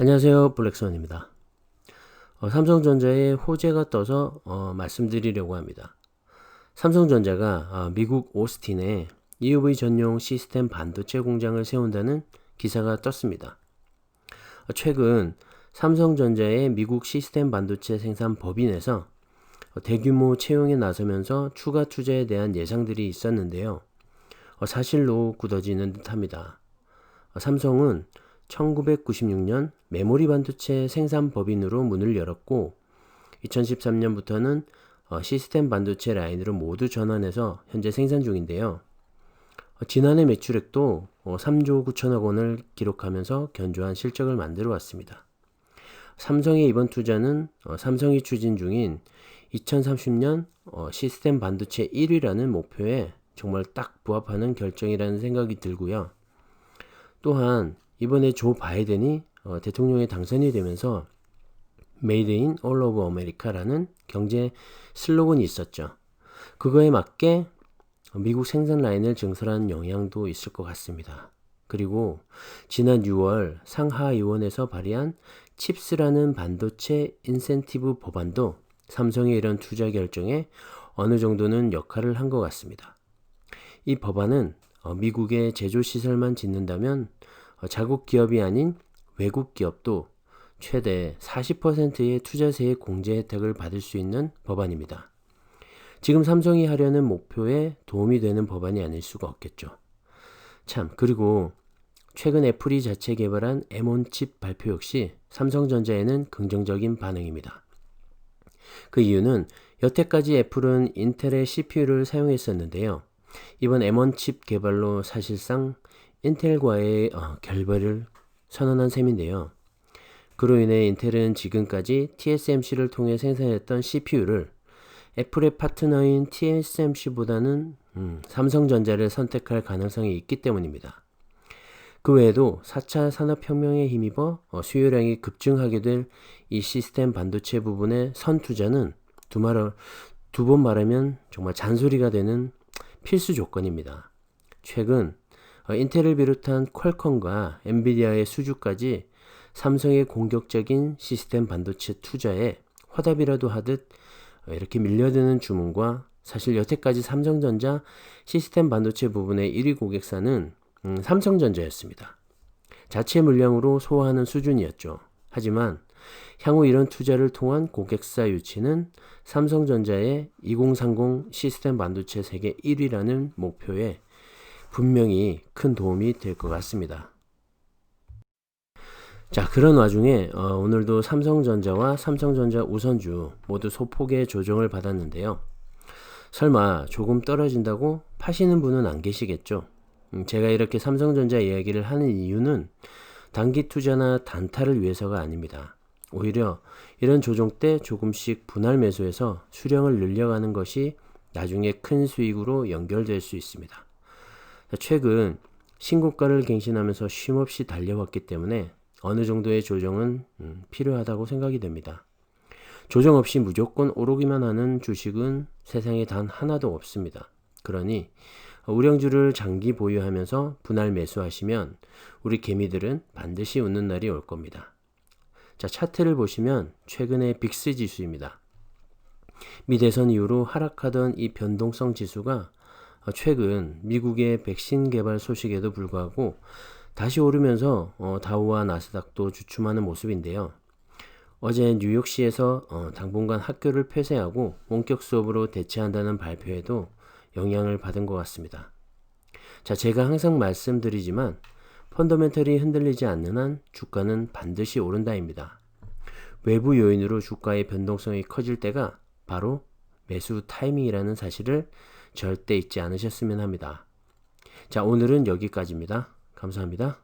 안녕하세요, 블랙스완입니다. 삼성전자의 호재가 떠서 말씀드리려고 합니다. 삼성전자가 미국 오스틴에 EUV 전용 시스템 반도체 공장을 세운다는 기사가 떴습니다. 최근 삼성전자의 미국 시스템 반도체 생산 법인에서 대규모 채용에 나서면서 추가 투자에 대한 예상들이 있었는데요. 사실로 굳어지는 듯합니다. 삼성은 1996년 메모리 반도체 생산 법인으로 문을 열었고 2013년부터는 시스템 반도체 라인으로 모두 전환해서 현재 생산 중인데요. 지난해 매출액도 3조 9천억 원을 기록하면서 견조한 실적을 만들어 왔습니다. 삼성의 이번 투자는 삼성이 추진 중인 2030년 시스템 반도체 1위라는 목표에 정말 딱 부합하는 결정이라는 생각이 들고요. 또한 이번에 조 바이든이 대통령에 당선이 되면서 Made in All of America라는 경제 슬로건이 있었죠. 그거에 맞게 미국 생산 라인을 증설하는 영향도 있을 것 같습니다. 그리고 지난 6월 상하의원에서 발의한 칩스라는 반도체 인센티브 법안도 삼성의 이런 투자 결정에 어느 정도는 역할을 한 것 같습니다. 이 법안은 미국의 제조시설만 짓는다면 자국 기업이 아닌 외국 기업도 최대 40%의 투자세의 공제 혜택을 받을 수 있는 법안입니다. 지금 삼성이 하려는 목표에 도움이 되는 법안이 아닐 수가 없겠죠. 참, 그리고 최근 애플이 자체 개발한 M1 칩 발표 역시 삼성전자에는 긍정적인 반응입니다. 그 이유는 여태까지 애플은 인텔의 CPU를 사용했었는데요. 이번 M1 칩 개발로 사실상 인텔과의 결별을 선언한 셈인데요. 그로 인해 인텔은 지금까지 TSMC를 통해 생산했던 CPU를 애플의 파트너인 TSMC보다는 삼성전자를 선택할 가능성이 있기 때문입니다. 그 외에도 4차 산업혁명에 힘입어 수요량이 급증하게 될 이 시스템 반도체 부분의 선투자는 두 번 말하면 정말 잔소리가 되는 필수 조건입니다. 최근 인텔을 비롯한 퀄컴과 엔비디아의 수주까지 삼성의 공격적인 시스템 반도체 투자에 화답이라도 하듯 이렇게 밀려드는 주문과 사실 여태까지 삼성전자 시스템 반도체 부분의 1위 고객사는 삼성전자였습니다. 자체 물량으로 소화하는 수준이었죠. 하지만 향후 이런 투자를 통한 고객사 유치는 삼성전자의 2030 시스템 반도체 세계 1위라는 목표에 분명히 큰 도움이 될 것 같습니다. 자, 그런 와중에 오늘도 삼성전자와 삼성전자 우선주 모두 소폭의 조정을 받았는데요. 설마 조금 떨어진다고 파시는 분은 안 계시겠죠? 제가 이렇게 삼성전자 이야기를 하는 이유는 단기 투자나 단타를 위해서가 아닙니다. 오히려 이런 조정 때 조금씩 분할 매수해서 수량을 늘려가는 것이 나중에 큰 수익으로 연결될 수 있습니다. 최근 신고가를 갱신하면서 쉼없이 달려왔기 때문에 어느 정도의 조정은 필요하다고 생각이 됩니다. 조정 없이 무조건 오르기만 하는 주식은 세상에 단 하나도 없습니다. 그러니 우량주를 장기 보유하면서 분할 매수하시면 우리 개미들은 반드시 웃는 날이 올 겁니다. 자, 차트를 보시면 최근의 빅스 지수입니다. 미 대선 이후로 하락하던 이 변동성 지수가 최근 미국의 백신 개발 소식에도 불구하고 다시 오르면서 다우와 나스닥도 주춤하는 모습인데요. 어제 뉴욕시에서 당분간 학교를 폐쇄하고 원격 수업으로 대체한다는 발표에도 영향을 받은 것 같습니다. 자, 제가 항상 말씀드리지만 펀더멘털이 흔들리지 않는 한 주가는 반드시 오른다입니다. 외부 요인으로 주가의 변동성이 커질 때가 바로 매수 타이밍이라는 사실을 절대 잊지 않으셨으면 합니다. 자, 오늘은 여기까지입니다. 감사합니다.